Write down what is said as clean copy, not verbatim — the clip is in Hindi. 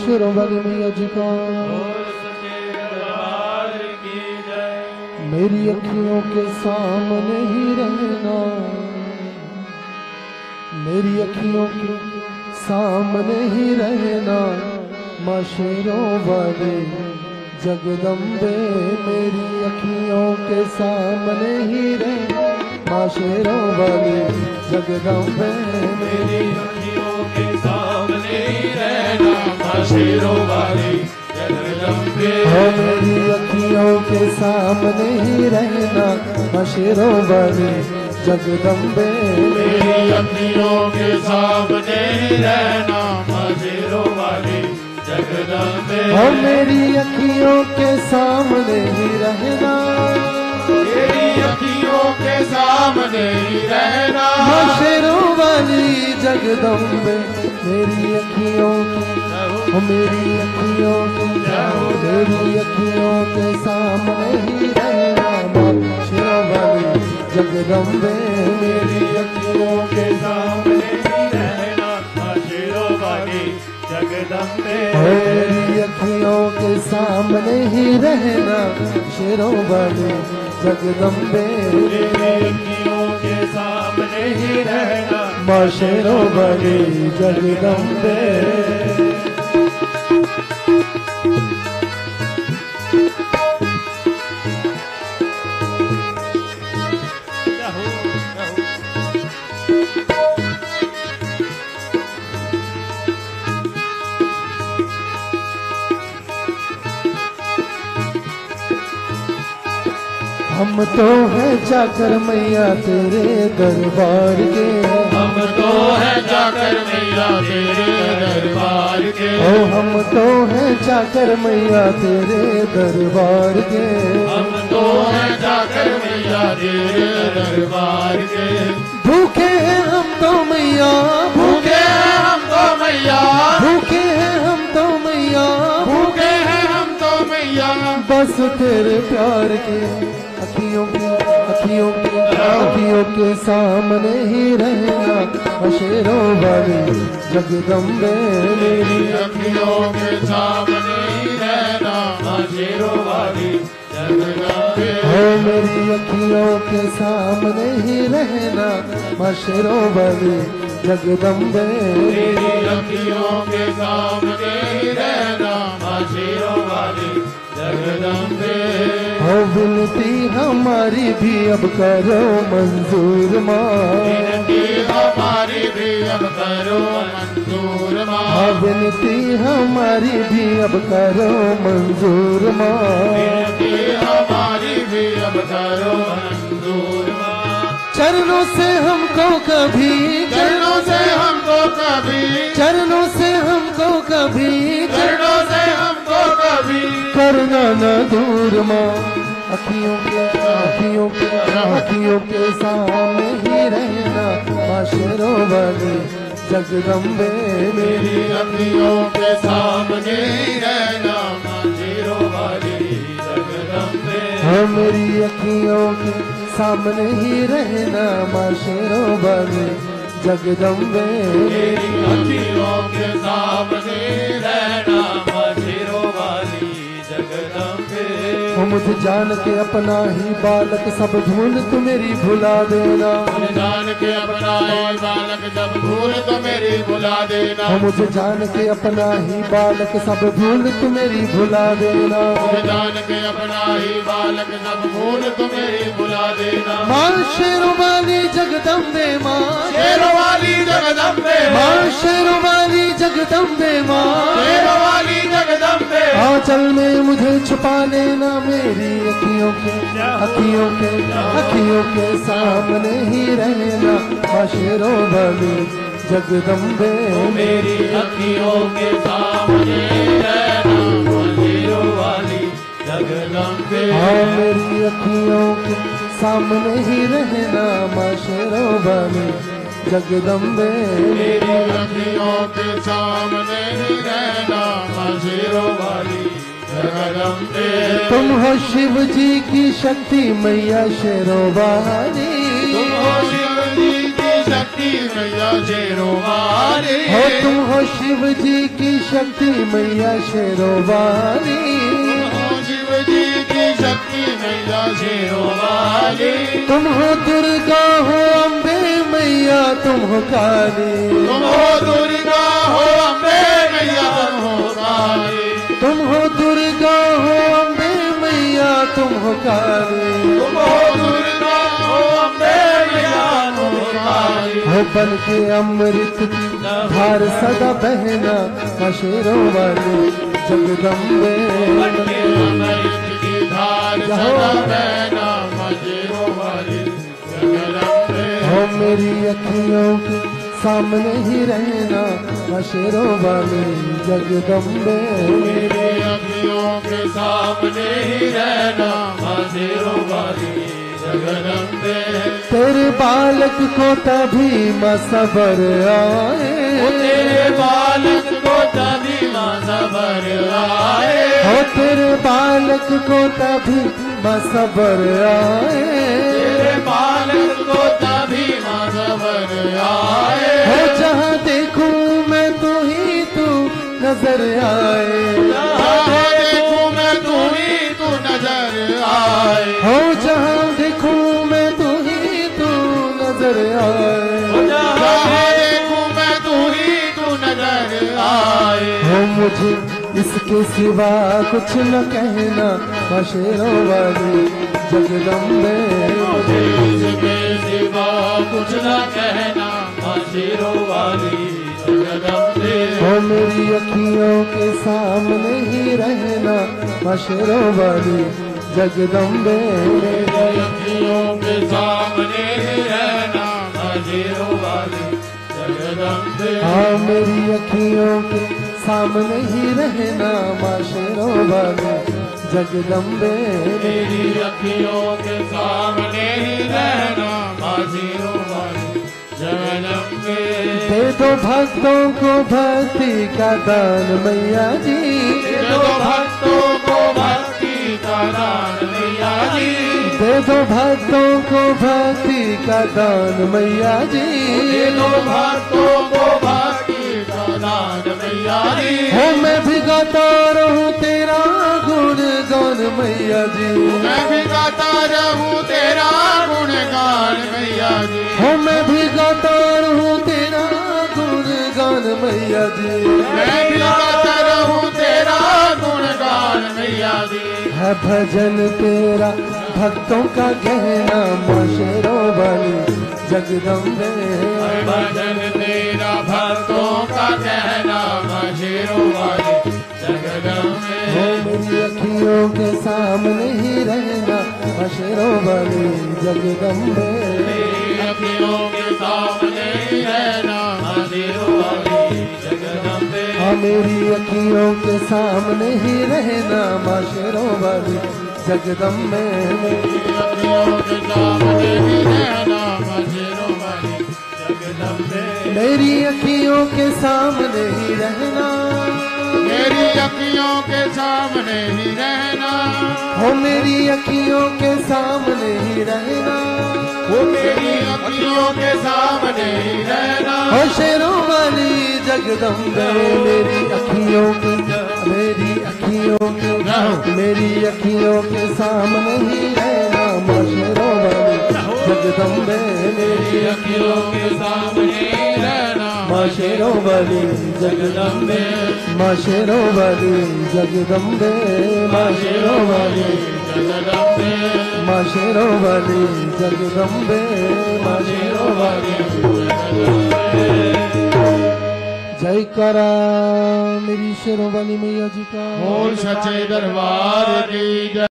शेरों वाली मैया जी का। मेरी अखियों के सामने ही रहना, मेरी अखियों के सामने ही रहना, माँ शेरों वाली जगदम्बे। मेरी अखियों के सामने ही रहना, माँ शेरों वाली जगदम्बे। मेरी अखियों के सामने ही रहना, माँ शेरों वाली जगदम्बे। मेरी अखियों के सामने ही रहना, माँ शेरों वाली जगदम्बे। मेरी अखियों के सामने ही रहना, माँ शेरों वाली जगदम्बे। मेरी अखियों के सामने ही रहना, मेरी अखियों के सामने ही रहना, माँ शेरों वाली जगदम्बे। मेरी अखियों के, मेरी अखियों के, मेरी अखियों के सामने ही रहना, माँ शेरों वाली जगदम्बे। मेरी अखियों के सामने ही रहना, माँ शेरों वाली जगदम्बे। मेरी अखियों के सामने ही रहना, शेरों वाली जगदम्बे। मेरी अखियों के सामने ही रहना, माँ शेरों वाली जगदम्बे। हम तो हैं जाकर मैया तेरे दरबार के, हम तो हैं जाकर मैया तेरे दरबार के। हम तो हैं जाकर मैया तेरे दरबार के, हम तो हैं जाकर मैया तेरे दरबार के। भूखे हैं हम तो मैया, भूखे हैं हम तो मैया, भूखे हैं हम तो मैया, भूखे हैं हम तो मैया। बस तेरे प्यार के, अखियों के, अखियों के, अखियों के सामने ही रहना, शेरों वाली जगदम्बे। मेरी अखियों के सामने ही रहना, शेरों वाली जगदम्बे। मेरी अखियों के सामने ही रहना, शेरों वाली जगदम्बे। मेरी अखियों के सामने ही रहना, शेरों वाली जगदम्बे। विनती हमारी भी अब करो मंजूर माँ, विनती हमारी भी अब करो मंजूर माँ। विनती हमारी भी अब करो मंजूर माँ, विनती हमारी भी अब करो मंजूर माँ। चरणों से हमको कभी, चरणों से हमको कभी, चरणों से हमको कभी, चरणों से हमको कभी करना न दूर माँ। अखियों के, अखियों के, अखियों के सामने ही रहना, माँ शेरों वाली जगदम्बे। मेरी अखियों के सामने ही रहना, माँ शेरों वाली जगदम्बे। मेरी अखियों के सामने ही रहना, माँ शेरों वाली जगदम्बे। मेरी अखियों के सामने ही रहना, माँ शेरों वाली जगदम्बे। मुझे जान के अपना ही बालक सब भूल तू मेरी भुला देना, मुझे जान के अपना ही बालक सब भूल तो मेरी भुला देना। मुझे जान के अपना ही बालक सब भूल तू मेरी भुला देना। मुझे जान के अपना ही बालक सब भूल तो मेरी भुला देना। माँ शेरों वाली जगदम्बे, माँ शेरों वाली जगदम्बे, माँ शेरों वाली जगदम्बे, माँ शेरों वाली जगदम्बे। आंचल में मुझे छुपा लेना, मेरी अखियों के, अखियों के, अखियों के सामने ही रहना, माँ शेरों वाली जगदम्बे। मेरी अखियों के सामने रहना, माँ शेरों वाली जगदम्बे। मेरी अखियों के सामने ही रहना, माँ शेरों वाली जगदम्बे। मेरी अखियों के सामने ही रहना, माँ शेरों वाली जगदम्बे। तुम हो शिव जी की शक्ति मैया शेरों वाली, तुम हो शिव जी की शक्ति मैया शेरों वाली। हो तुम हो शिव जी की शक्ति मैया शेरों वाली। शिव जी की शक्ति मैया शेरों वाली। तुम हो दुर्गा हो अम्बे मैया तुम हो काली। तुम हो दुर्गा हो अम्बे मैया तुम हो काली। तुम हो दुर्गा हो अम्बे मैया तुम हो काली। तुम हो दुर्गा हो अम्बे मैया तुम हो काली। हो बन के अमृत की धार सदा बहना माँ शेरों वाली जगदम्बे। अमृत की धार सदा बहना माँ शेरों वाली जगदम्बे। हो मेरी अखियों के सामने ही रहना माँ शेरों वाली जगदम्बे। मेरी अखियों के सामने ही रहना माँ शेरों वाली जगदम्बे। तेरे बालक को तभी माँ सबर आए। तेरे बालक को तभी माँ सबर आए। हो तेरे बालक को तभी माँ सबर आए। तेरे बालक को तभी माँ सबर आए। हो जहाँ देखूं मैं तू ही तू नजर आए। जहाँ देखूं मैं तू ही तू नजर आए। हो जहाँ देखूं मैं तू ही तू नजर आए। जहाँ देखूं मैं तू ही तू नजर आए। हो मुझे इसके सिवा कुछ न कहना माँ शेरों वाली जगदम्बे। इसके सिवा कुछ न कहना माँ शेरों वाली जगदम्बे। हो मेरी अखियों के सामने ही रहना माँ शेरों वाली जगदम्बे। मेरी अखियों के सामने ही रहना माँ शेरों वाली जगदम्बे। हाँ मेरी अखियों के सामने ही रहना माँ शेरों वाली जगदम्बे। मेरी अखियों के सामने ही रहना माँ शेरों वाली जगदम्बे। दे दो भक्तों को भक्ति का दान मैया जी। दे दो भक्तों को भक्ति का दान मैया जी। दे दो भक्तों को भक्ति का दान मैया जी। दे दो भक्तों को भक्ति का दान मैया जी। हो मैं भी गाता रहूं तेरा गुणगान मैया जी। मैं भी गाता रहूं तेरा गुणगान मैया जी। हो मैं भी गाता रहूं तेरा गुणगान मैया जी। मैं भी गाता रहूं तेरा गुणगान मैया जी। है भजन तेरा भक्तों का गहना माँ शेरों वाली जगदम्बे। भजन तेरा भक्तों का कहना माँ शेरों वाली जगदम्बे। हो मेरी अखियों के सामने ही रहना माँ शेरों वाली जगदम्बे। मेरी अखियों के सामने ही रहना माँ शेरों वाली जगदम्बे। हाँ मेरी अखियों के सामने ही रहना माँ शेरों वाली जगदम्बे। मेरी अखियों के सामने ही रहना माँ शेरों वाली जगदम्बे। मेरी अखियों के सामने ही रहना। मेरी अखियों के सामने ही रहना। हो मेरी अखियों के सामने ही रहना। वो मेरी अखियों के सामने ही रहना। हो शेरों वाली जगदम्बे। मेरी अखियों के मेरी अखियों के मेरी अखियों के सामने ही रहना माँ शेरों वाली जगदम्बे। मेरी अखियों के सामने ही रहना माँ शेरों वाली जगदम्बे। माँ शेरों वाली जगदम्बे। माँ शेरों वाली जगदम्बे। माँ शेरों वाली जगदम्बे। माँ शेरों वाली जय करा मेरी शेरों वाली मैया जी का। बोल सच्चे दरबार की जय।